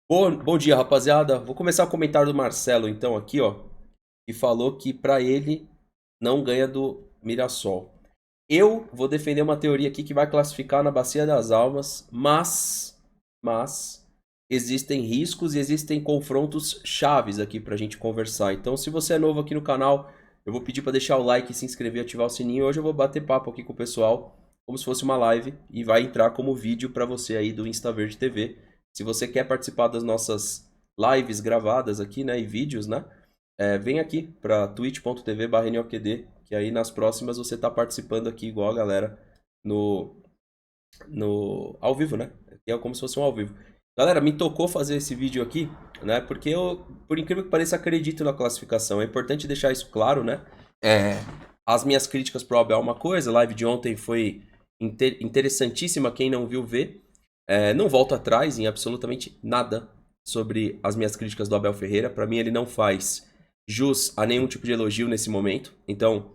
Bom dia, rapaziada. Vou começar o comentário do Marcelo, então, aqui, ó. Que falou que pra ele não ganha do Mirassol. Eu vou defender uma teoria aqui que vai classificar na Bacia das Almas, mas existem riscos e existem confrontos chaves aqui pra gente conversar. Então, se você é novo aqui no canal, eu vou pedir pra deixar o like, se inscrever e ativar o sininho. Hoje eu vou bater papo aqui com o pessoal, como se fosse uma live, e vai entrar como vídeo pra você aí do InstaVerde TV. Se você quer participar das nossas lives gravadas aqui, né, e vídeos, né, vem aqui pra twitch.tv/NOQD, que aí nas próximas você tá participando aqui igual a galera no, no ao vivo, né? Que é como se fosse um ao vivo. Galera, me tocou fazer esse vídeo aqui, né? Porque eu, por incrível que pareça, acredito na classificação. É importante deixar isso claro, né? É, as minhas críticas pro Abel é uma coisa, a live de ontem foi interessantíssima, quem não viu vê. Não volto atrás em absolutamente nada sobre as minhas críticas do Abel Ferreira. Para mim, ele não faz jus a nenhum tipo de elogio nesse momento. Então,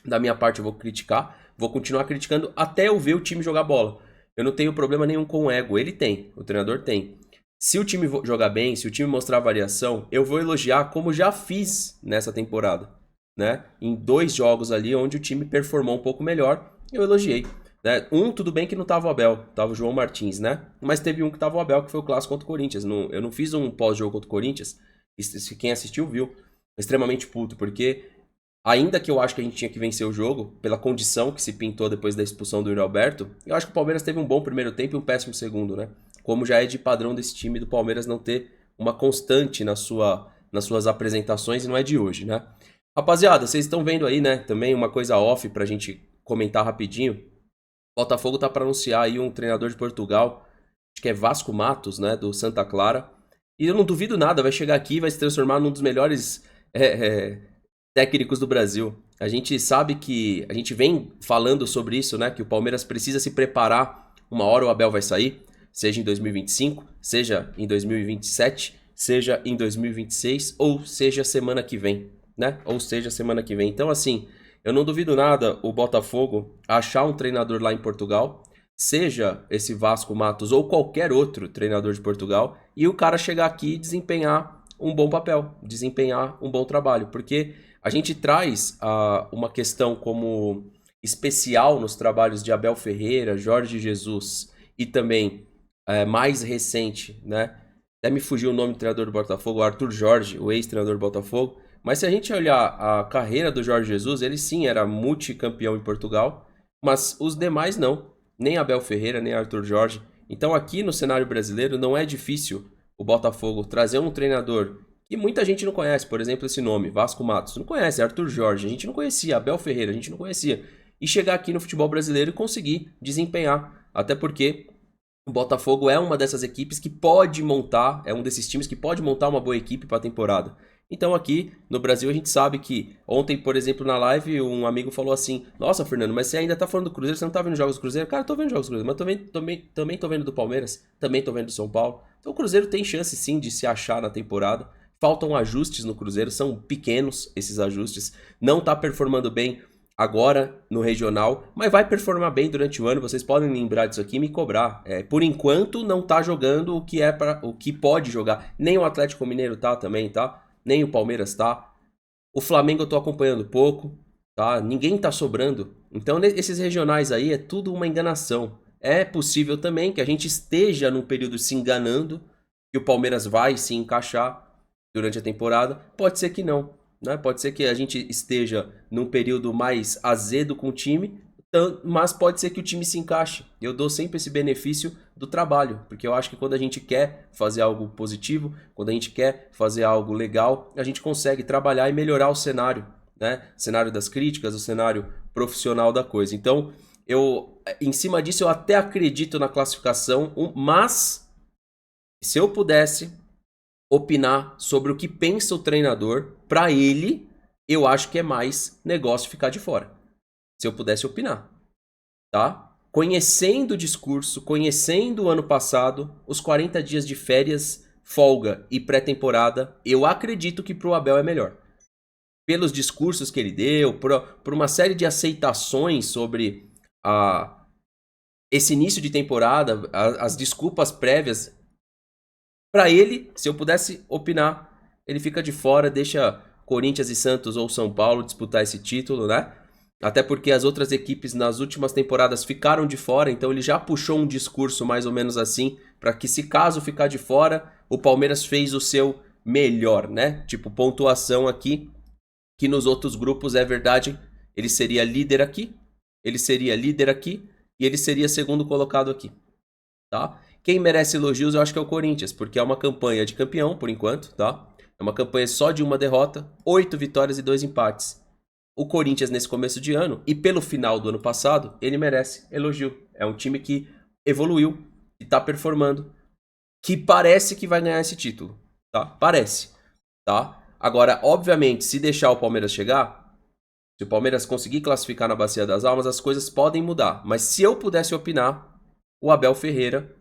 da minha parte, eu vou criticar. Vou continuar criticando até eu ver o time jogar bola. Eu não tenho problema nenhum com o ego. Ele tem, o treinador tem. Se o time jogar bem, se o time mostrar variação, eu vou elogiar como já fiz nessa temporada, né? Em 2 jogos ali onde o time performou um pouco melhor, eu elogiei. Né? Tudo bem que não tava o Abel, tava o João Martins, né? Mas teve um que tava o Abel, que foi o clássico contra o Corinthians. Eu não fiz um pós-jogo contra o Corinthians, quem assistiu viu, extremamente puto, porque ainda que eu acho que a gente tinha que vencer o jogo, pela condição que se pintou depois da expulsão do Yuri Alberto, eu acho que o Palmeiras teve um bom primeiro tempo e um péssimo segundo, né? Como já é de padrão desse time do Palmeiras não ter uma constante nas suas apresentações e não é de hoje, né? Rapaziada, vocês estão vendo aí, né? Também uma coisa off pra gente comentar rapidinho. O Botafogo tá para anunciar aí um treinador de Portugal, acho que é Vasco Matos, né? Do Santa Clara. E eu não duvido nada, vai chegar aqui e vai se transformar num dos melhores técnicos do Brasil. A gente sabe que a gente vem falando sobre isso, né? Que o Palmeiras precisa se preparar. Uma hora o Abel vai sair, seja em 2025, seja em 2027, seja em 2026 ou seja semana que vem, né? Ou seja semana que vem. Então assim, eu não duvido nada o Botafogo achar um treinador lá em Portugal, seja esse Vasco Matos ou qualquer outro treinador de Portugal, e o cara chegar aqui e desempenhar um bom papel, desempenhar um bom trabalho, porque a gente traz uma questão como especial nos trabalhos de Abel Ferreira, Jorge Jesus e também mais recente, né? Até me fugiu o nome do treinador do Botafogo, Arthur Jorge, o ex-treinador do Botafogo. Mas se a gente olhar a carreira do Jorge Jesus, ele sim era multicampeão em Portugal, mas os demais não. Nem Abel Ferreira, nem Arthur Jorge. Então aqui no cenário brasileiro não é difícil o Botafogo trazer um treinador que muita gente não conhece, por exemplo, esse nome, Vasco Matos. Não conhece, Arthur Jorge, a gente não conhecia, Abel Ferreira, a gente não conhecia. E chegar aqui no futebol brasileiro e conseguir desempenhar. Até porque o Botafogo é uma dessas equipes que pode montar, é um desses times que pode montar uma boa equipe para a temporada. Então aqui no Brasil a gente sabe que ontem, por exemplo, na live, um amigo falou assim: Nossa, Fernando, mas você ainda tá falando do Cruzeiro, você não tá vendo jogos do Cruzeiro? Cara, eu tô vendo jogos do Cruzeiro, mas também tô vendo do Palmeiras, também tô vendo do São Paulo. Então o Cruzeiro tem chance sim de se achar na temporada. Faltam ajustes no Cruzeiro, são pequenos esses ajustes. Não tá performando bem agora no regional, mas vai performar bem durante o ano. Vocês podem lembrar disso aqui e me cobrar. Por enquanto não tá jogando o que é para o que pode jogar. Nem o Atlético Mineiro tá também, tá? Nem o Palmeiras tá. O Flamengo eu tô acompanhando pouco, tá? Ninguém tá sobrando. Então esses regionais aí é tudo uma enganação. É possível também que a gente esteja num período se enganando, que o Palmeiras vai se encaixar durante a temporada. Pode ser que não, né? Pode ser que a gente esteja num período mais azedo com o time, mas pode ser que o time se encaixe. Eu dou sempre esse benefício do trabalho, porque eu acho que quando a gente quer fazer algo positivo, quando a gente quer fazer algo legal, a gente consegue trabalhar e melhorar o cenário, né? O cenário das críticas, o cenário profissional da coisa. Então, em cima disso, eu até acredito na classificação, mas se eu pudesse opinar sobre o que pensa o treinador, para ele, eu acho que é mais negócio ficar de fora. Se eu pudesse opinar, tá? Conhecendo o discurso, conhecendo o ano passado, os 40 dias de férias, folga e pré-temporada, eu acredito que pro Abel é melhor. Pelos discursos que ele deu, por uma série de aceitações sobre a, esse início de temporada, as desculpas prévias. Pra ele, se eu pudesse opinar, ele fica de fora, deixa Corinthians e Santos ou São Paulo disputar esse título, né? Até porque as outras equipes nas últimas temporadas ficaram de fora, então ele já puxou um discurso mais ou menos assim, para que se caso ficar de fora, o Palmeiras fez o seu melhor, né? Tipo, pontuação aqui, que nos outros grupos é verdade, ele seria líder aqui, ele seria líder aqui e ele seria segundo colocado aqui, tá? Quem merece elogios eu acho que é o Corinthians, porque é uma campanha de campeão por enquanto, tá? É uma campanha só de uma derrota, 8 vitórias e 2 empates. O Corinthians nesse começo de ano e pelo final do ano passado, ele merece elogio. É um time que evoluiu, que tá performando, que parece que vai ganhar esse título, tá? Parece, tá? Agora, obviamente, se deixar o Palmeiras chegar, se o Palmeiras conseguir classificar na Bacia das Almas, as coisas podem mudar. Mas se eu pudesse opinar, o Abel Ferreira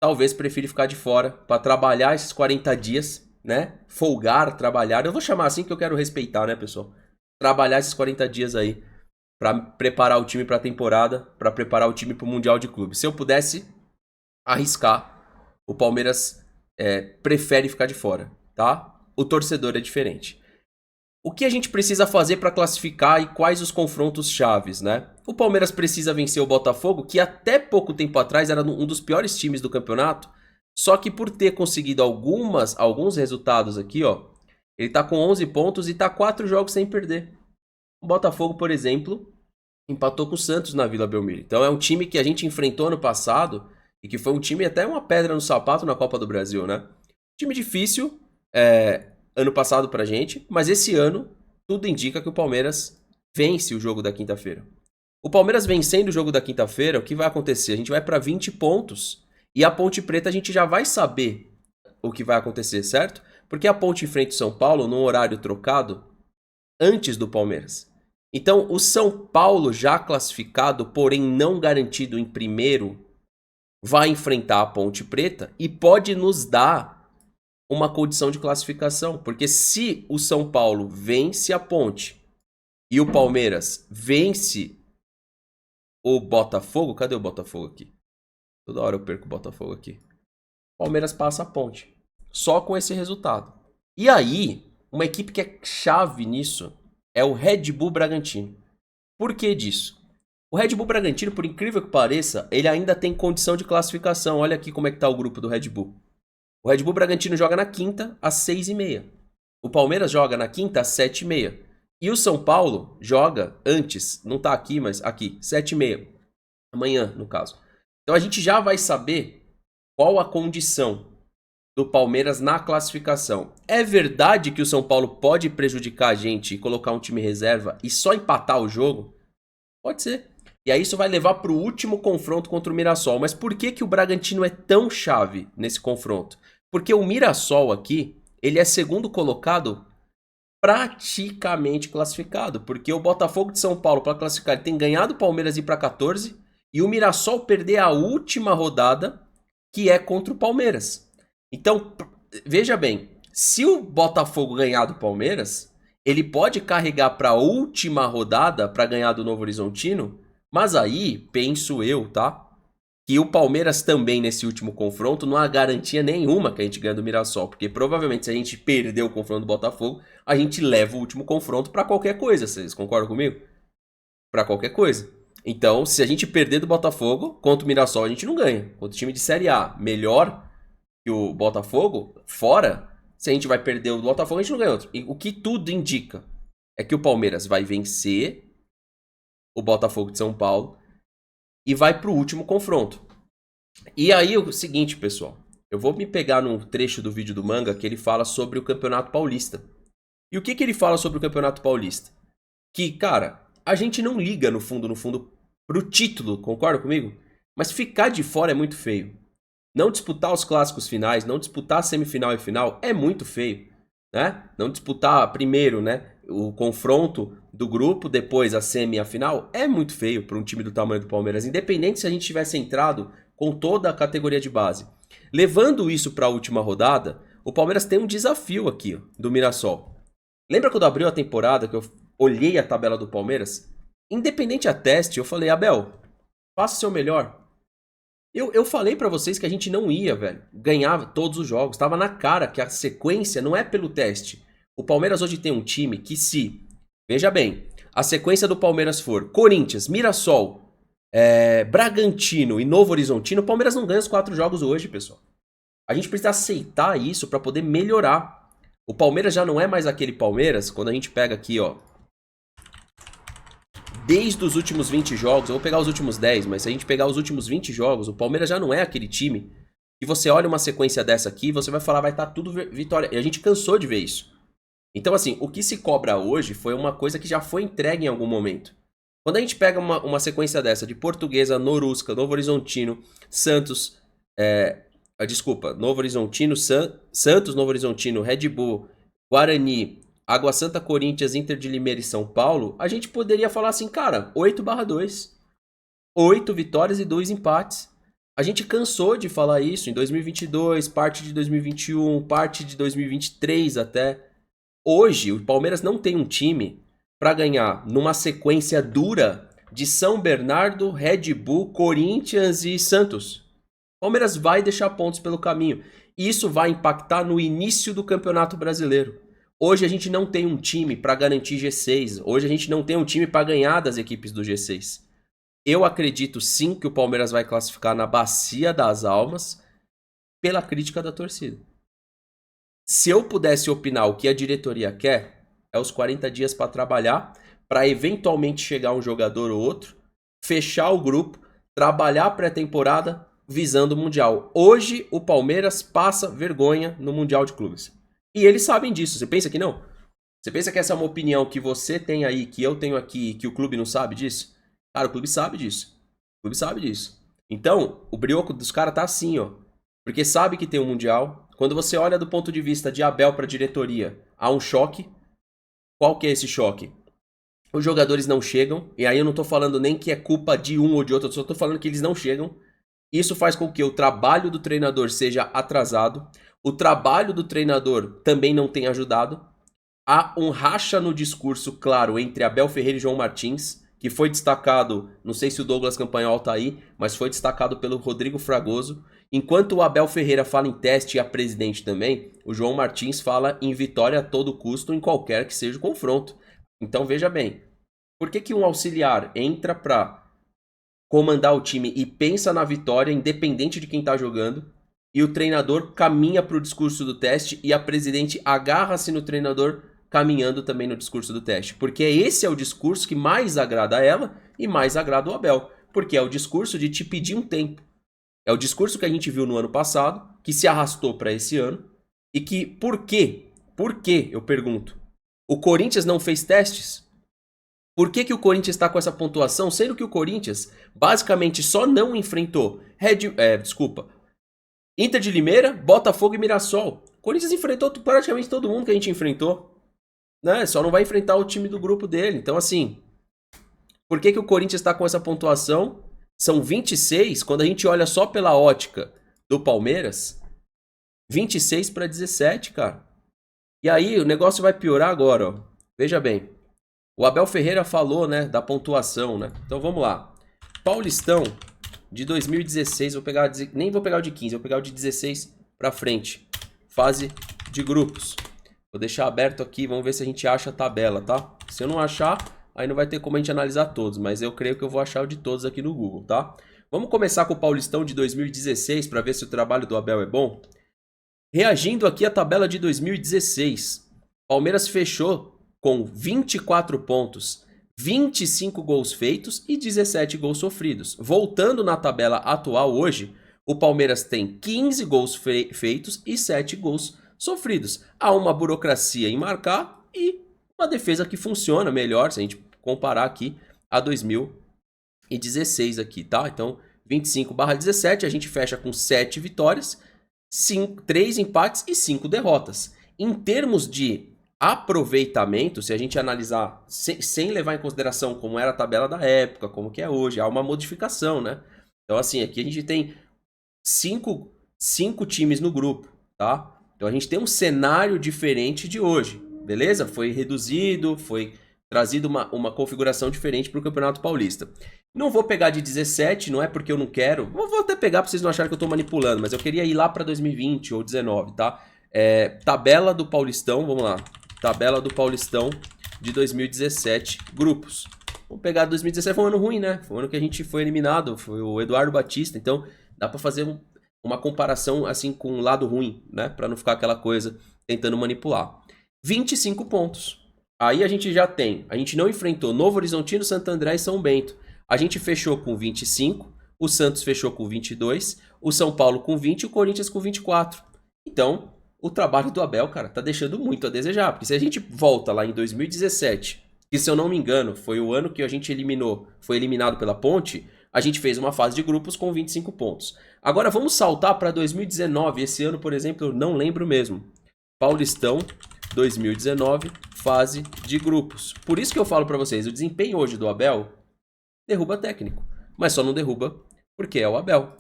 talvez prefira ficar de fora para trabalhar esses 40 dias, né? Folgar, trabalhar. Eu vou chamar assim que eu quero respeitar, né, pessoal? Trabalhar esses 40 dias aí para preparar o time para a temporada, para preparar o time para o Mundial de Clubes. Se eu pudesse arriscar, o Palmeiras prefere ficar de fora, tá? O torcedor é diferente. O que a gente precisa fazer para classificar e quais os confrontos chaves, né? O Palmeiras precisa vencer o Botafogo, que até pouco tempo atrás era um dos piores times do campeonato, só que por ter conseguido alguns resultados aqui, ó, ele tá com 11 pontos e tá 4 jogos sem perder. O Botafogo, por exemplo, empatou com o Santos na Vila Belmiro. Então é um time que a gente enfrentou ano passado e que foi um time até uma pedra no sapato na Copa do Brasil, né? Time difícil, ano passado pra gente, mas esse ano tudo indica que o Palmeiras vence o jogo da quinta-feira. O Palmeiras vencendo o jogo da quinta-feira, o que vai acontecer? A gente vai pra 20 pontos e a Ponte Preta a gente já vai saber o que vai acontecer, certo? Porque a Ponte enfrenta o São Paulo num horário trocado antes do Palmeiras. Então, o São Paulo, já classificado, porém não garantido em primeiro, vai enfrentar a Ponte Preta e pode nos dar uma condição de classificação. Porque se o São Paulo vence a Ponte e o Palmeiras vence o Botafogo... Cadê o Botafogo aqui? Toda hora eu perco o Botafogo aqui. O Palmeiras passa a Ponte. Só com esse resultado. E aí, uma equipe que é chave nisso é o Red Bull Bragantino. Por que disso? O Red Bull Bragantino, por incrível que pareça, ele ainda tem condição de classificação. Olha aqui como é que tá o grupo do Red Bull. O Red Bull Bragantino joga na quinta, às 6h30. O Palmeiras joga na quinta, às 7h30. E o São Paulo joga antes, não tá aqui, mas aqui, 7h30. Amanhã, no caso. Então a gente já vai saber qual a condição do Palmeiras na classificação. É verdade que o São Paulo pode prejudicar a gente e colocar um time reserva e só empatar o jogo? Pode ser. E aí isso vai levar para o último confronto contra o Mirassol. Mas por que que o Bragantino é tão chave nesse confronto? Porque o Mirassol aqui, ele é segundo colocado praticamente classificado. Porque o Botafogo de São Paulo, para classificar, ele tem ganhado o Palmeiras e ir para 14. E o Mirassol perder a última rodada, que é contra o Palmeiras. Então, veja bem, se o Botafogo ganhar do Palmeiras, ele pode carregar para a última rodada para ganhar do Novo Horizontino, mas aí, penso eu, tá? Que o Palmeiras também nesse último confronto não há garantia nenhuma que a gente ganha do Mirassol, porque provavelmente se a gente perder o confronto do Botafogo, a gente leva o último confronto para qualquer coisa, vocês concordam comigo? Para qualquer coisa. Então, se a gente perder do Botafogo contra o Mirassol, a gente não ganha. Contra o time de Série A, melhor que o Botafogo, fora, se a gente vai perder o Botafogo, a gente não ganha outro. E o que tudo indica é que o Palmeiras vai vencer o Botafogo de São Paulo e vai pro último confronto. E aí, o seguinte, pessoal, eu vou me pegar num trecho do vídeo do Manga que ele fala sobre o Campeonato Paulista. E o que ele fala sobre o Campeonato Paulista? Que, cara, a gente não liga no fundo, pro título, concorda comigo? Mas ficar de fora é muito feio. Não disputar os clássicos finais, não disputar a semifinal e final é muito feio, né? Não disputar primeiro, né, o confronto do grupo, depois a semi e a final, é muito feio para um time do tamanho do Palmeiras, independente se a gente tivesse entrado com toda a categoria de base. Levando isso para a última rodada, o Palmeiras tem um desafio aqui, ó, do Mirassol. Lembra quando abriu a temporada que eu olhei a tabela do Palmeiras? Independente a teste, eu falei, Abel, faça o seu melhor. Eu falei pra vocês que a gente não ia, velho, ganhar todos os jogos. Tava na cara que a sequência não é pelo teste. O Palmeiras hoje tem um time que veja bem, a sequência do Palmeiras for Corinthians, Mirassol, Bragantino e Novo Horizontino, o Palmeiras não ganha os 4 jogos hoje, pessoal. A gente precisa aceitar isso pra poder melhorar. O Palmeiras já não é mais aquele Palmeiras, quando a gente pega aqui, ó, desde os últimos 20 jogos, eu vou pegar os últimos 10, mas se a gente pegar os últimos 20 jogos, o Palmeiras já não é aquele time que você olha uma sequência dessa aqui, você vai falar, vai estar tudo vitória. E a gente cansou de ver isso. Então, assim, o que se cobra hoje foi uma coisa que já foi entregue em algum momento. Quando a gente pega uma sequência dessa de Portuguesa, Norusca, Novo Horizontino, Santos, Novo Horizontino, Santos, Novo Horizontino, Red Bull, Guarani, Água Santa, Corinthians, Inter de Limeira e São Paulo, a gente poderia falar assim, cara, 8/2. 8 vitórias e 2 empates. A gente cansou de falar isso em 2022, parte de 2021, parte de 2023 até. Hoje, o Palmeiras não tem um time para ganhar numa sequência dura de São Bernardo, Red Bull, Corinthians e Santos. O Palmeiras vai deixar pontos pelo caminho. E isso vai impactar no início do Campeonato Brasileiro. Hoje a gente não tem um time para garantir G6. Hoje a gente não tem um time para ganhar das equipes do G6. Eu acredito sim que o Palmeiras vai classificar na Bacia das Almas pela crítica da torcida. Se eu pudesse opinar o que a diretoria quer, é os 40 dias para trabalhar, para eventualmente chegar um jogador ou outro, fechar o grupo, trabalhar a pré-temporada visando o Mundial. Hoje o Palmeiras passa vergonha no Mundial de Clubes. E eles sabem disso. Você pensa que não? Você pensa que essa é uma opinião que você tem aí, que eu tenho aqui, que o clube não sabe disso? Cara, o clube sabe disso. O clube sabe disso. Então, o brioco dos caras tá assim, ó. Porque sabe que tem um Mundial. Quando você olha do ponto de vista de Abel para diretoria, há um choque. Qual que é esse choque? Os jogadores não chegam. E aí eu não tô falando nem que é culpa de um ou de outro. Eu só tô falando que eles não chegam. Isso faz com que o trabalho do treinador seja atrasado. O trabalho do treinador também não tem ajudado. Há um racha no discurso, claro, entre Abel Ferreira e João Martins, que foi destacado, não sei se o Douglas Campanhol tá aí, mas foi destacado pelo Rodrigo Fragoso. Enquanto o Abel Ferreira fala em teste e a presidente também, o João Martins fala em vitória a todo custo em qualquer que seja o confronto. Então veja bem, por que um auxiliar entra para comandar o time e pensa na vitória, independente de quem tá jogando, e o treinador caminha para o discurso do teste e a presidente agarra-se no treinador caminhando também no discurso do teste? Porque esse é o discurso que mais agrada a ela e mais agrada o Abel. Porque é o discurso de te pedir um tempo. É o discurso que a gente viu no ano passado, que se arrastou para esse ano. E que, por quê? Por quê, eu pergunto? O Corinthians não fez testes? Por que o Corinthians está com essa pontuação, sendo que o Corinthians basicamente só não enfrentou Inter de Limeira, Botafogo e Mirassol. O Corinthians enfrentou praticamente todo mundo que a gente enfrentou. Né? Só não vai enfrentar o time do grupo dele. Então, assim, por que o Corinthians está com essa pontuação? São 26, quando a gente olha só pela ótica do Palmeiras, 26/17, cara. E aí o negócio vai piorar agora, ó. Veja bem. O Abel Ferreira falou, né, da pontuação, né? Então vamos lá. Paulistão de 2016, nem vou pegar o de 15, vou pegar o de 16 pra frente. Fase de grupos. Vou deixar aberto aqui, vamos ver se a gente acha a tabela, tá? Se eu não achar, aí não vai ter como a gente analisar todos, mas eu creio que eu vou achar o de todos aqui no Google, tá? Vamos começar com o Paulistão de 2016 para ver se o trabalho do Abel é bom. Reagindo aqui à tabela de 2016, Palmeiras fechou com 24 pontos, 25 gols feitos e 17 gols sofridos. Voltando na tabela atual hoje, o Palmeiras tem 15 gols feitos e 7 gols sofridos. Há uma burocracia em marcar e uma defesa que funciona melhor, se a gente comparar aqui a 2016 aqui, tá? Então, 25/17, a gente fecha com 7 vitórias, 3 empates e 5 derrotas. Em termos de aproveitamento, se a gente analisar sem levar em consideração como era a tabela da época, como que é hoje, há uma modificação, né? Então, assim, aqui a gente tem 5 times no grupo, tá? Então a gente tem um cenário diferente de hoje, beleza? Foi reduzido, foi trazido uma configuração diferente para o Campeonato Paulista. Não vou pegar de 17, não é porque eu não quero. Vou até pegar pra vocês não acharem que eu tô manipulando, mas eu queria ir lá pra 2020 ou 19, tá? Tabela do Paulistão, vamos lá. Tabela do Paulistão de 2017, grupos. Vamos pegar 2017, foi um ano ruim, né? Foi um ano que a gente foi eliminado, foi o Eduardo Batista, então dá pra fazer uma comparação assim com o lado ruim, né? Pra não ficar aquela coisa tentando manipular. 25 pontos. Aí a gente já tem, a gente não enfrentou Novo Horizontino, Santo André e São Bento. A gente fechou com 25, o Santos fechou com 22, o São Paulo com 20 e o Corinthians com 24. Então, o trabalho do Abel, cara, tá deixando muito a desejar. Porque se a gente volta lá em 2017, que se eu não me engano foi o ano que a gente foi eliminado pela Ponte, a gente fez uma fase de grupos com 25 pontos. Agora vamos saltar para 2019. Esse ano, por exemplo, eu não lembro mesmo. Paulistão 2019, fase de grupos. Por isso que eu falo para vocês, o desempenho hoje do Abel derruba técnico, mas só não derruba porque é o Abel.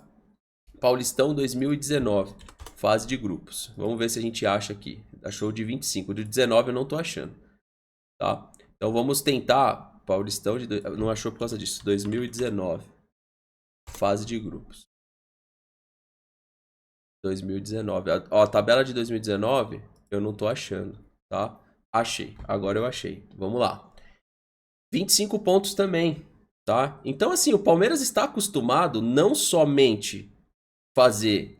Paulistão 2019, fase de grupos. Vamos ver se a gente acha aqui. Achou de 25, de 19 eu não tô achando, tá? Então vamos tentar Paulistão de não achou por causa disso. 2019, fase de grupos. 2019. Ó, a tabela de 2019 eu não tô achando, tá? Achei. Agora eu achei. Vamos lá. 25 pontos também, tá? Então, assim, o Palmeiras está acostumado não somente fazer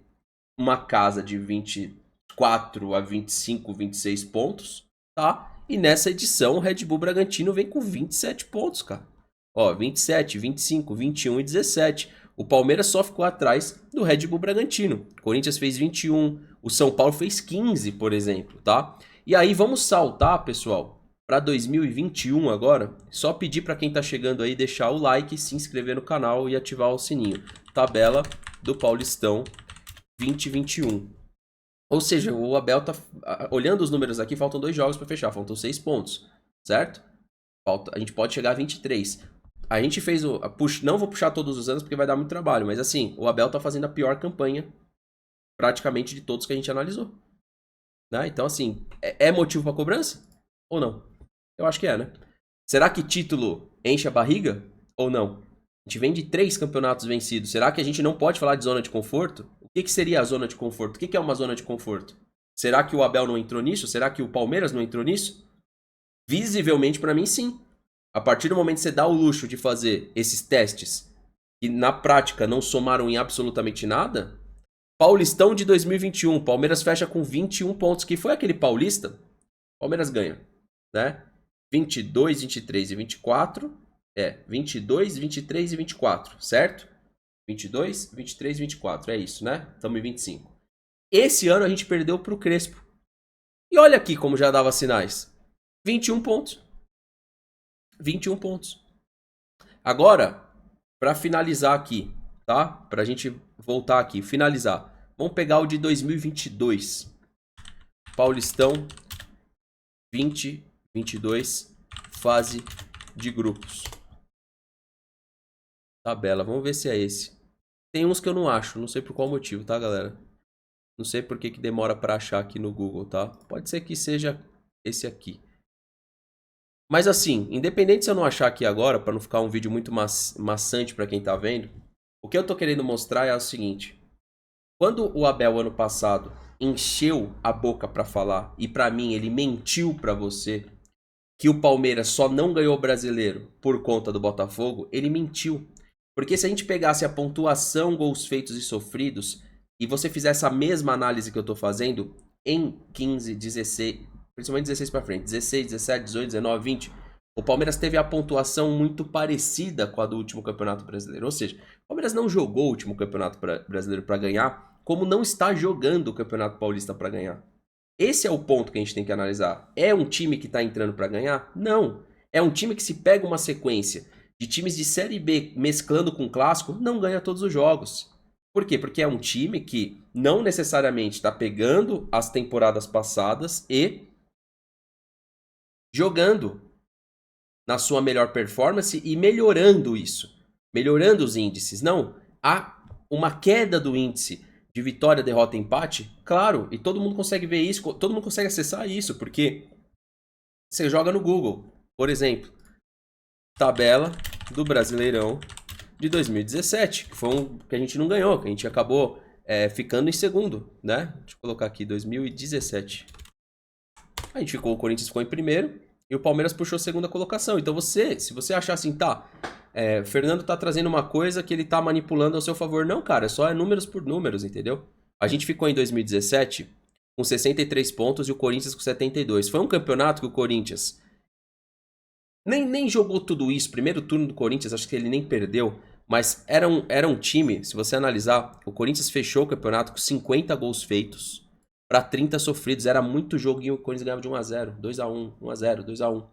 uma casa de 24 a 25, 26 pontos, tá? E nessa edição o Red Bull Bragantino vem com 27 pontos, cara. Ó, 27, 25, 21 e 17. O Palmeiras só ficou atrás do Red Bull Bragantino. O Corinthians fez 21, o São Paulo fez 15, por exemplo, tá? E aí vamos saltar, pessoal, para 2021 agora. Só pedir para quem tá chegando aí deixar o like, se inscrever no canal e ativar o sininho. Tabela do Paulistão 2021. Ou seja, o Abel tá olhando os números aqui, faltam 2 jogos para fechar, faltam 6 pontos, certo? A gente pode chegar a 23. A gente fez o não vou puxar todos os anos porque vai dar muito trabalho, mas assim, o Abel tá fazendo a pior campanha praticamente de todos que a gente analisou, né? Então assim, é motivo para cobrança ou não? Eu acho que é, né? Será que título enche a barriga ou não? A gente vem de 3 campeonatos vencidos. Será que a gente não pode falar de zona de conforto? O que seria a zona de conforto? O que é uma zona de conforto? Será que o Abel não entrou nisso? Será que o Palmeiras não entrou nisso? Visivelmente, para mim, sim. A partir do momento que você dá o luxo de fazer esses testes que na prática não somaram em absolutamente nada, Paulistão de 2021, Palmeiras fecha com 21 pontos, que foi aquele Paulista, Palmeiras ganha, né? 22, 23 e 24, 22, 23 e 24, certo? 22, 23 e 24, é isso, né? Estamos em 25. Esse ano a gente perdeu pro Crespo. E olha aqui como já dava sinais. 21 pontos. 21 pontos. Agora, para finalizar aqui, tá? Pra gente voltar aqui, finalizar. Vamos pegar o de 2022. Paulistão 2022, fase de grupos. Tabela, vamos ver se é esse. Tem uns que eu não acho, não sei por qual motivo, tá, galera? Não sei por que demora para achar aqui no Google, tá? Pode ser que seja esse aqui. Mas assim, independente se eu não achar aqui agora, para não ficar um vídeo muito maçante para quem tá vendo, o que eu tô querendo mostrar é o seguinte. Quando o Abel ano passado encheu a boca para falar, e para mim ele mentiu para você, que o Palmeiras só não ganhou o Brasileiro por conta do Botafogo, ele mentiu. Porque se a gente pegasse a pontuação, gols feitos e sofridos, e você fizesse a mesma análise que eu tô fazendo em 15, 16, principalmente 16 para frente, 16, 17, 18, 19, 20, o Palmeiras teve a pontuação muito parecida com a do último Campeonato Brasileiro. Ou seja, o Palmeiras não jogou o último Campeonato Brasileiro para ganhar, como não está jogando o Campeonato Paulista para ganhar. Esse é o ponto que a gente tem que analisar. É um time que está entrando para ganhar? Não. É um time que se pega uma sequência de times de Série B mesclando com o Clássico, não ganha todos os jogos. Por quê? Porque é um time que não necessariamente está pegando as temporadas passadas e jogando na sua melhor performance e melhorando isso. Melhorando os índices. Não, há uma queda do índice de vitória, derrota e empate, claro, e todo mundo consegue ver isso, todo mundo consegue acessar isso, porque você joga no Google, por exemplo, tabela do Brasileirão de 2017, que foi um que a gente não ganhou, que a gente acabou ficando em segundo, né? Deixa eu colocar aqui, 2017. A gente ficou, o Corinthians ficou em primeiro e o Palmeiras puxou a segunda colocação. Então se você achar assim, tá, o Fernando tá trazendo uma coisa que ele tá manipulando ao seu favor. Não, cara, só é números por números, entendeu? A gente ficou em 2017 com 63 pontos e o Corinthians com 72. Foi um campeonato que o Corinthians nem jogou tudo isso. Primeiro turno do Corinthians, acho que ele nem perdeu. Mas era um time, se você analisar, o Corinthians fechou o campeonato com 50 gols feitos para 30 sofridos. Era muito jogo e o Corinthians ganhava de 1x0, 2x1, 1x0, 2x1.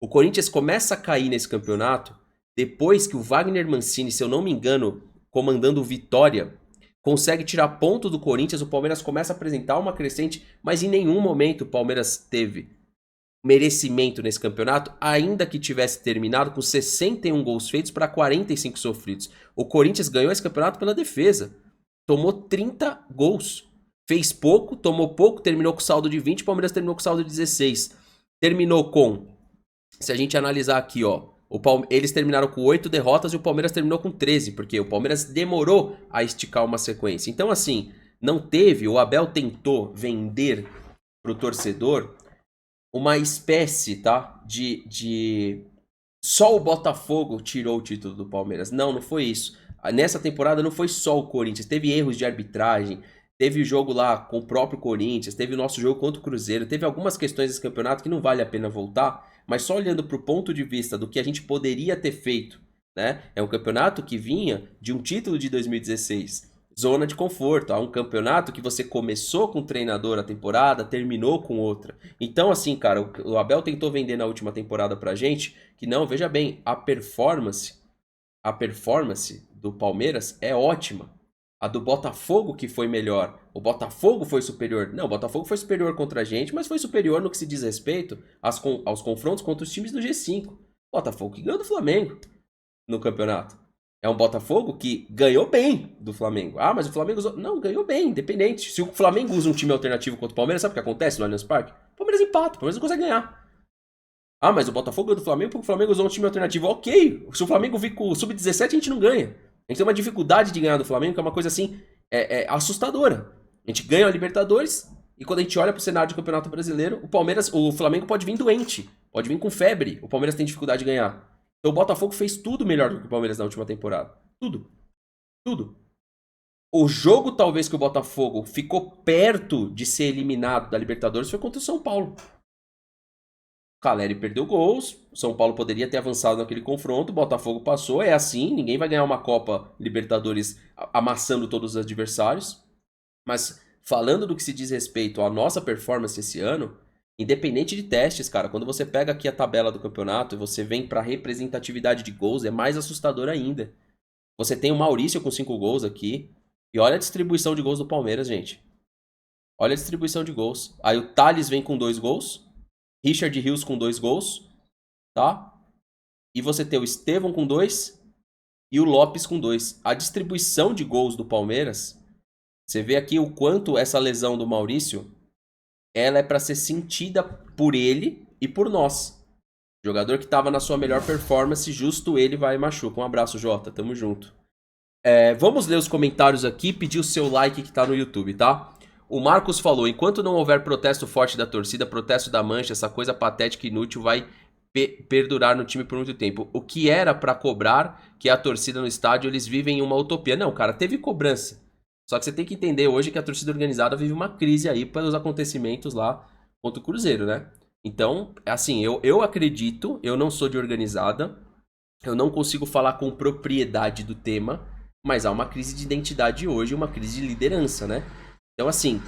O Corinthians começa a cair nesse campeonato depois que o Wagner Mancini, se eu não me engano, comandando o Vitória, consegue tirar ponto do Corinthians. O Palmeiras começa a apresentar uma crescente, mas em nenhum momento o Palmeiras teve merecimento nesse campeonato, ainda que tivesse terminado com 61 gols feitos para 45 sofridos. O Corinthians ganhou esse campeonato pela defesa. Tomou 30 gols. Fez pouco, tomou pouco, terminou com saldo de 20, o Palmeiras terminou com saldo de 16. Terminou com, se a gente analisar aqui, ó, eles terminaram com 8 derrotas e o Palmeiras terminou com 13, porque o Palmeiras demorou a esticar uma sequência. Então, assim, não teve, o Abel tentou vender pro torcedor uma espécie, tá, de só o Botafogo tirou o título do Palmeiras. Não foi isso. Nessa temporada não foi só o Corinthians, teve erros de arbitragem, teve o jogo lá com o próprio Corinthians, teve o nosso jogo contra o Cruzeiro, teve algumas questões desse campeonato que não vale a pena voltar, mas só olhando pro ponto de vista do que a gente poderia ter feito, né? É um campeonato que vinha de um título de 2016. Zona de conforto. Há um campeonato que você começou com um treinador a temporada, terminou com outra. Então, assim, cara, o Abel tentou vender na última temporada pra gente que não, veja bem, a performance do Palmeiras é ótima. A do Botafogo que foi melhor. O Botafogo foi superior. Não, o Botafogo foi superior contra a gente, mas foi superior no que se diz respeito aos confrontos contra os times do G5. Botafogo que ganhou do Flamengo no campeonato. É um Botafogo que ganhou bem do Flamengo. Ah, mas o Flamengo usou... Não, ganhou bem, independente. Se o Flamengo usa um time alternativo contra o Palmeiras, sabe o que acontece no Allianz Parque? O Palmeiras empata, o Palmeiras não consegue ganhar. Ah, mas o Botafogo ganhou do Flamengo porque o Flamengo usou um time alternativo. Ok, se o Flamengo vir com o Sub-17, a gente não ganha. A gente tem uma dificuldade de ganhar do Flamengo, que é uma coisa assim, assustadora. A gente ganha a Libertadores e quando a gente olha pro cenário de Campeonato Brasileiro, o Flamengo pode vir doente, pode vir com febre. O Palmeiras tem dificuldade de ganhar. Então o Botafogo fez tudo melhor do que o Palmeiras na última temporada. Tudo. Tudo. O jogo, talvez, que o Botafogo ficou perto de ser eliminado da Libertadores foi contra o São Paulo. O Caleri perdeu gols, o São Paulo poderia ter avançado naquele confronto, o Botafogo passou, é assim, ninguém vai ganhar uma Copa Libertadores amassando todos os adversários. Mas falando do que se diz respeito à nossa performance esse ano, independente de testes, cara, quando você pega aqui a tabela do campeonato e você vem pra representatividade de gols, é mais assustador ainda. Você tem o Maurício com 5 gols aqui, e olha a distribuição de gols do Palmeiras, gente. Olha a distribuição de gols. Aí o Thales vem com 2 gols, Richard Rios com 2 gols, tá? E você tem o Estevão com 2 e o Lopes com 2. A distribuição de gols do Palmeiras, você vê aqui o quanto essa lesão do Maurício, ela é para ser sentida por ele e por nós. Jogador que estava na sua melhor performance, justo ele vai e machuca. Um abraço, Jota. Tamo junto. Vamos ler os comentários aqui e pedir o seu like que tá no YouTube, tá? O Marcos falou, enquanto não houver protesto forte da torcida, protesto da mancha, essa coisa patética e inútil vai perdurar no time por muito tempo. O que era pra cobrar que a torcida no estádio, eles vivem em uma utopia. Não, cara, teve cobrança. Só que você tem que entender hoje que a torcida organizada vive uma crise aí pelos acontecimentos lá contra o Cruzeiro, né? Então, assim, eu acredito, eu não sou de organizada, eu não consigo falar com propriedade do tema, mas há uma crise de identidade hoje, uma crise de liderança, né? Então, assim,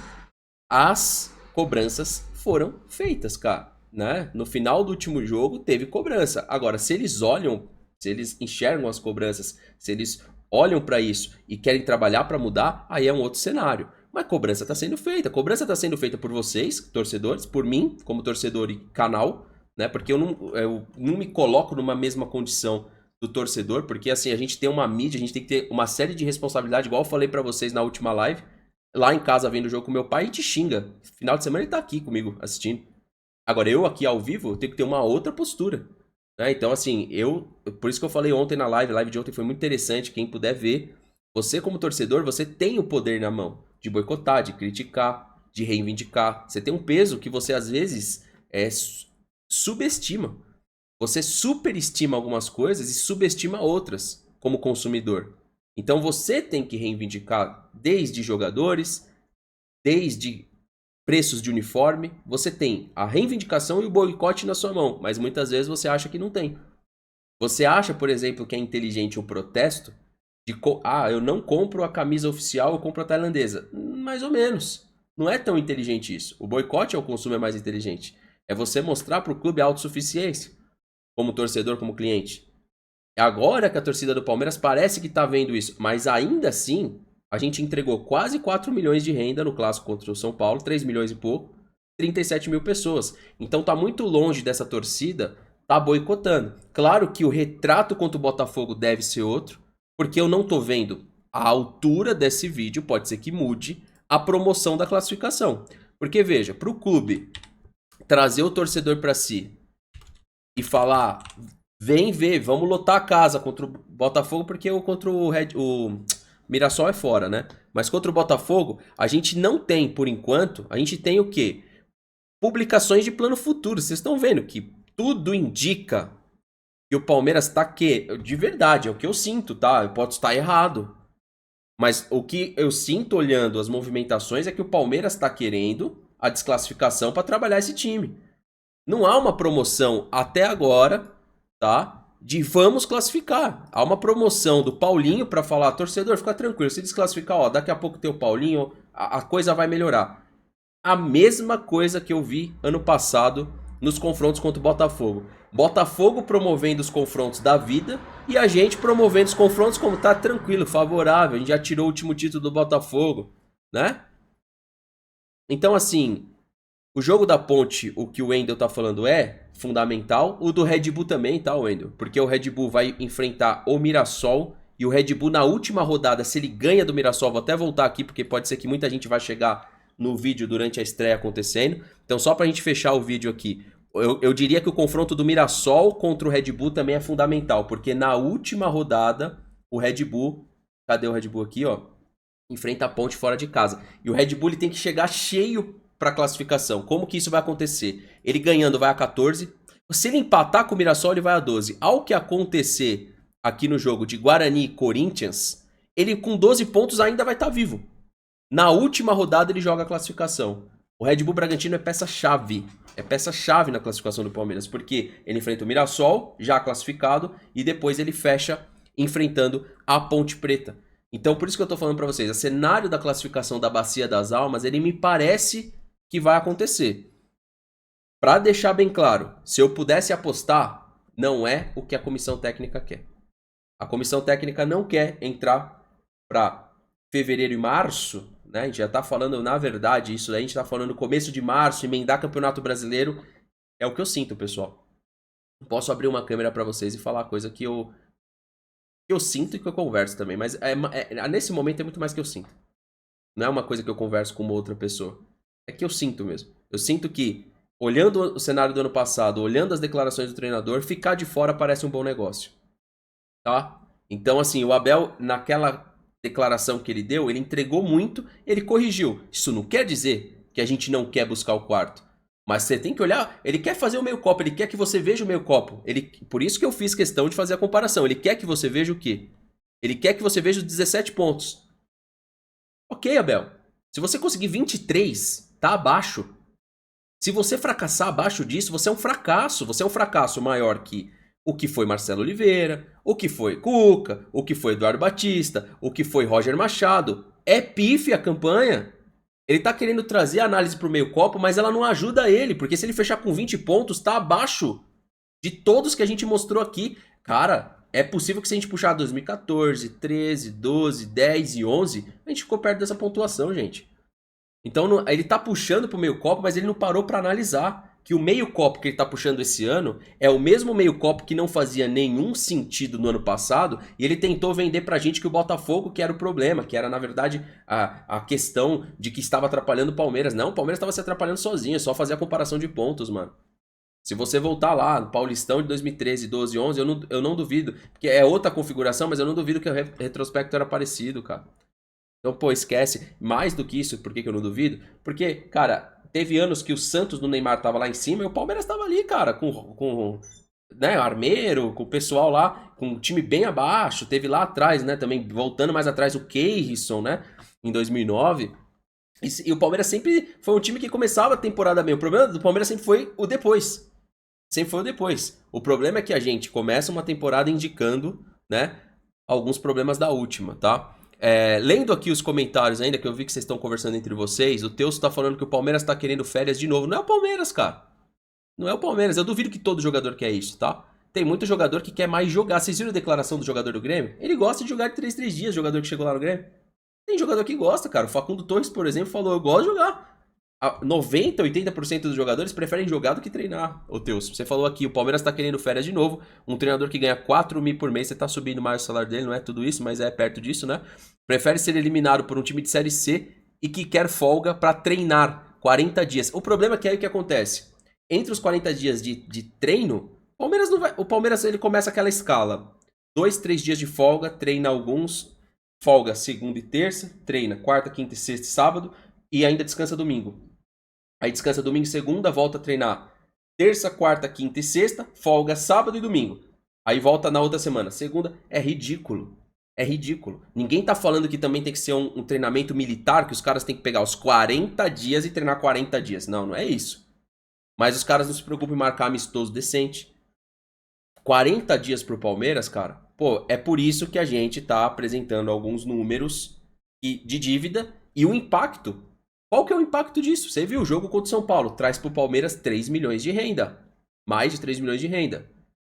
as cobranças foram feitas, cara, né? No final do último jogo teve cobrança. Agora, se eles olham, se eles enxergam as cobranças, se eles olham pra isso e querem trabalhar pra mudar, aí é um outro cenário. Mas cobrança tá sendo feita. Cobrança tá sendo feita por vocês, torcedores, por mim, como torcedor e canal, né? Porque eu não me coloco numa mesma condição do torcedor, porque assim, a gente tem uma mídia, a gente tem que ter uma série de responsabilidade, igual eu falei pra vocês na última live, lá em casa vendo o jogo com meu pai, a gente xinga. Final de semana ele tá aqui comigo assistindo. Agora, eu aqui ao vivo, eu tenho que ter uma outra postura. Né? Então, assim, por isso que eu falei ontem na live de ontem foi muito interessante, quem puder ver. Você, como torcedor, você tem o poder na mão de boicotar, de criticar, de reivindicar. Você tem um peso que você, às vezes, subestima. Você superestima algumas coisas e subestima outras, como consumidor. Então, você tem que reivindicar desde jogadores, desde preços de uniforme. Você tem a reivindicação e o boicote na sua mão, mas muitas vezes você acha que não tem. Você acha, por exemplo, que é inteligente um protesto de eu não compro a camisa oficial, eu compro a tailandesa. Mais ou menos. Não é tão inteligente isso. O boicote ao consumo é mais inteligente. É você mostrar para o clube a autossuficiência, como torcedor, como cliente. Agora que a torcida do Palmeiras parece que está vendo isso, mas ainda assim, a gente entregou quase 4 milhões de renda no clássico contra o São Paulo, 3 milhões e pouco, 37 mil pessoas. Então tá muito longe dessa torcida tá boicotando. Claro que o retrato contra o Botafogo deve ser outro, porque eu não tô vendo a altura desse vídeo, pode ser que mude, a promoção da classificação. Porque veja, pro clube trazer o torcedor para si e falar, vem ver, vamos lotar a casa contra o Botafogo, porque contra o Mirassol é fora, né? Mas contra o Botafogo, a gente não tem, por enquanto, a gente tem o quê? Publicações de plano futuro. Vocês estão vendo que tudo indica que o Palmeiras tá de verdade, é o que eu sinto, tá? Eu posso estar errado. Mas o que eu sinto olhando as movimentações é que o Palmeiras está querendo a desclassificação para trabalhar esse time. Não há uma promoção até agora, tá? De vamos classificar. Há uma promoção do Paulinho para falar, torcedor, fica tranquilo, se desclassificar, ó, daqui a pouco tem o Paulinho, a coisa vai melhorar. A mesma coisa que eu vi ano passado nos confrontos contra o Botafogo. Botafogo promovendo os confrontos da vida e a gente promovendo os confrontos como tá tranquilo, favorável. A gente já tirou o último título do Botafogo, né? Então, assim, o jogo da Ponte, o que o Wendel tá falando é fundamental. O do Red Bull também, tá, Wendel? Porque o Red Bull vai enfrentar o Mirassol. E o Red Bull, na última rodada, se ele ganha do Mirassol, vou até voltar aqui, porque pode ser que muita gente vai chegar no vídeo durante a estreia acontecendo. Então, só pra gente fechar o vídeo aqui, eu diria que o confronto do Mirassol contra o Red Bull também é fundamental, porque na última rodada, o Red Bull, cadê o Red Bull aqui, ó? Enfrenta a Ponte fora de casa. E o Red Bull ele tem que chegar cheio para classificação. Como que isso vai acontecer? Ele ganhando vai a 14. Se ele empatar com o Mirassol, ele vai a 12. Ao que acontecer aqui no jogo de Guarani e Corinthians, ele com 12 pontos ainda vai estar vivo. Na última rodada ele joga a classificação. O Red Bull Bragantino é peça-chave. É peça-chave na classificação do Palmeiras, porque ele enfrenta o Mirassol, já classificado, e depois ele fecha enfrentando a Ponte Preta. Então, por isso que eu tô falando pra vocês, o cenário da classificação da Bacia das Almas, ele me parece que vai acontecer. Pra deixar bem claro, se eu pudesse apostar, não é o que a comissão técnica quer. A comissão técnica não quer entrar pra fevereiro e março, né? A gente já tá falando, na verdade, isso daí a gente tá falando começo de março, emendar Campeonato Brasileiro. É o que eu sinto, pessoal. Posso abrir uma câmera pra vocês e falar coisa que eu sinto e que eu converso também. Mas nesse momento é muito mais que eu sinto. Não é uma coisa que eu converso com uma outra pessoa. É que eu sinto mesmo. Eu sinto que, olhando o cenário do ano passado, olhando as declarações do treinador, ficar de fora parece um bom negócio. Tá? Então, assim, o Abel, naquela declaração que ele deu, ele entregou muito, ele corrigiu. Isso não quer dizer que a gente não quer buscar o quarto. Mas você tem que olhar, ele quer fazer o meio copo, ele quer que você veja o meio copo. Por isso que eu fiz questão de fazer a comparação. Ele quer que você veja o quê? Ele quer que você veja os 17 pontos. Ok, Abel. Se você conseguir 23, tá abaixo. Se você fracassar abaixo disso, você é um fracasso. Você é um fracasso maior que o que foi Marcelo Oliveira, o que foi Cuca, o que foi Eduardo Batista, o que foi Roger Machado. É pife a campanha. Ele tá querendo trazer a análise pro meio copo, mas ela não ajuda ele, porque se ele fechar com 20 pontos, tá abaixo de todos que a gente mostrou aqui. Cara, é possível que se a gente puxar 2014, 13, 12, 10 e 11, a gente ficou perto dessa pontuação, gente. Então ele tá puxando pro meio copo, mas ele não parou pra analisar que o meio copo que ele tá puxando esse ano é o mesmo meio copo que não fazia nenhum sentido no ano passado, e ele tentou vender pra gente que o Botafogo que era o problema, que era na verdade a questão de que estava atrapalhando o Palmeiras. Não, o Palmeiras estava se atrapalhando sozinho, é só fazer a comparação de pontos, mano. Se você voltar lá no Paulistão de 2013, 12, 11, eu não duvido. Porque é outra configuração, mas eu não duvido que o retrospecto era parecido, cara. Então, pô, esquece. Mais do que isso, por que eu não duvido? Porque, cara, teve anos que o Santos do Neymar tava lá em cima e o Palmeiras tava ali, cara, com né, Armeiro, com o pessoal lá, com um time bem abaixo. Teve lá atrás, né, também, voltando mais atrás, o Keirson, né, em 2009. E o Palmeiras sempre foi um time que começava a temporada bem. O problema do Palmeiras sempre foi o depois. Sempre foi o depois. O problema é que a gente começa uma temporada indicando, né, alguns problemas da última, tá? Lendo aqui os comentários ainda, que eu vi que vocês estão conversando entre vocês, o Teus tá falando que o Palmeiras tá querendo férias de novo. Não é o Palmeiras, cara. Não é o Palmeiras. Eu duvido que todo jogador quer isso, tá? Tem muito jogador que quer mais jogar. Vocês viram a declaração do jogador do Grêmio? Ele gosta de jogar de 3 dias, jogador que chegou lá no Grêmio. Tem jogador que gosta, cara. O Facundo Torres, por exemplo, falou: eu gosto de jogar. 90, 80% dos jogadores preferem jogar do que treinar. Ô Teus, você falou aqui, o Palmeiras tá querendo férias de novo. Um treinador que ganha 4 mil por mês, você tá subindo mais o salário dele, não é tudo isso, mas é perto disso, né? Prefere ser eliminado por um time de Série C e que quer folga pra treinar 40 dias. O problema é que aí o que acontece? Entre os 40 dias de treino, o Palmeiras não vai. O Palmeiras ele começa aquela escala: 2, 3 dias de folga, treina alguns, folga segunda e terça, treina quarta, quinta, sexta e sábado e ainda descansa domingo. Aí descansa domingo e segunda, volta a treinar terça, quarta, quinta e sexta, folga sábado e domingo. Aí volta na outra semana. Segunda, é ridículo. É ridículo. Ninguém tá falando que também tem que ser um treinamento militar, que os caras têm que pegar os 40 dias e treinar 40 dias. Não, não é isso. Mas os caras não se preocupam em marcar amistoso decente. 40 dias pro Palmeiras, cara, pô, é por isso que a gente tá apresentando alguns números de dívida e o impacto. Qual que é o impacto disso? Você viu o jogo contra o São Paulo, traz pro Palmeiras 3 milhões de renda. Mais de 3 milhões de renda.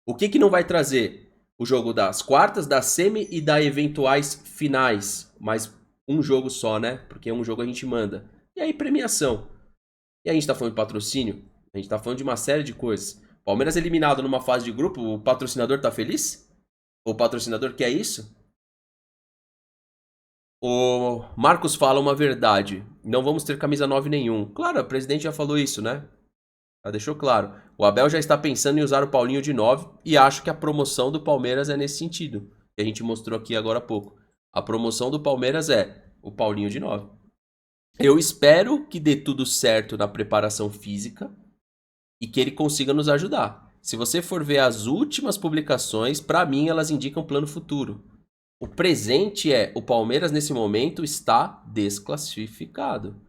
O que não vai trazer? O jogo das quartas, da semi e da eventuais finais. Mas um jogo só, né? Porque um jogo a gente manda. E aí premiação. E a gente tá falando de patrocínio? A gente tá falando de uma série de coisas. Palmeiras eliminado numa fase de grupo, o patrocinador tá feliz? O patrocinador quer isso? O Marcos fala uma verdade. Não vamos ter camisa 9 nenhum. Claro, o presidente já falou isso, né? Já deixou claro. O Abel já está pensando em usar o Paulinho de 9 e acho que a promoção do Palmeiras é nesse sentido. Que a gente mostrou aqui agora há pouco. A promoção do Palmeiras é o Paulinho de 9. Eu espero que dê tudo certo na preparação física e que ele consiga nos ajudar. Se você for ver as últimas publicações, para mim elas indicam plano futuro. O presente é, o Palmeiras nesse momento está desclassificado.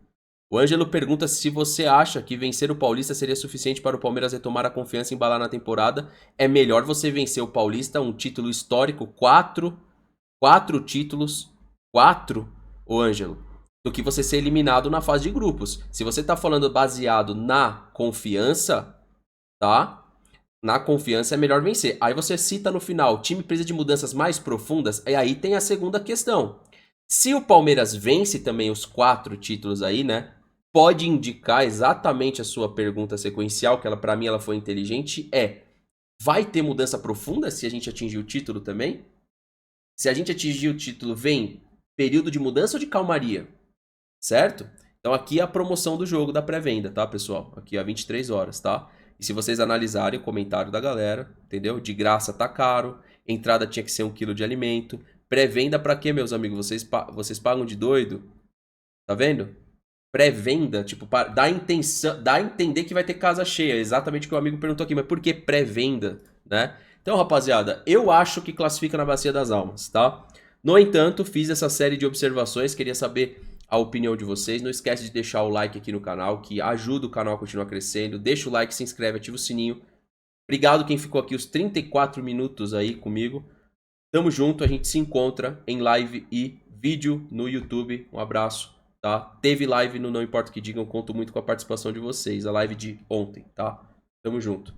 O Ângelo pergunta se você acha que vencer o Paulista seria suficiente para o Palmeiras retomar a confiança e embalar na temporada. É melhor você vencer o Paulista, um título histórico, 4 títulos, 4, o Ângelo, do que você ser eliminado na fase de grupos. Se você tá falando baseado na confiança, tá? Na confiança é melhor vencer. Aí você cita no final, o time precisa de mudanças mais profundas, e aí tem a segunda questão. Se o Palmeiras vence também os 4 títulos aí, né? Pode indicar exatamente a sua pergunta sequencial, que ela para mim ela foi inteligente, vai ter mudança profunda se a gente atingir o título também? Se a gente atingir o título, vem período de mudança ou de calmaria? Certo? Então aqui é a promoção do jogo da pré-venda, tá, pessoal? Aqui há 23 horas, tá? E se vocês analisarem o comentário da galera, entendeu? De graça tá caro, entrada tinha que ser 1 quilo de alimento. Pré-venda pra quê, meus amigos? Vocês pagam de doido? Tá vendo? Pré-venda, tipo, dá a entender que vai ter casa cheia. Exatamente o que o amigo perguntou aqui, mas por que pré-venda, né? Então, rapaziada, eu acho que classifica na Bacia das Almas, tá? No entanto, fiz essa série de observações, queria saber a opinião de vocês. Não esquece de deixar o like aqui no canal, que ajuda o canal a continuar crescendo. Deixa o like, se inscreve, ativa o sininho. Obrigado quem ficou aqui os 34 minutos aí comigo. Tamo junto, a gente se encontra em live e vídeo no YouTube. Um abraço, tá? Teve live no Não Importa o Que Digam, conto muito com a participação de vocês. A live de ontem, tá? Tamo junto.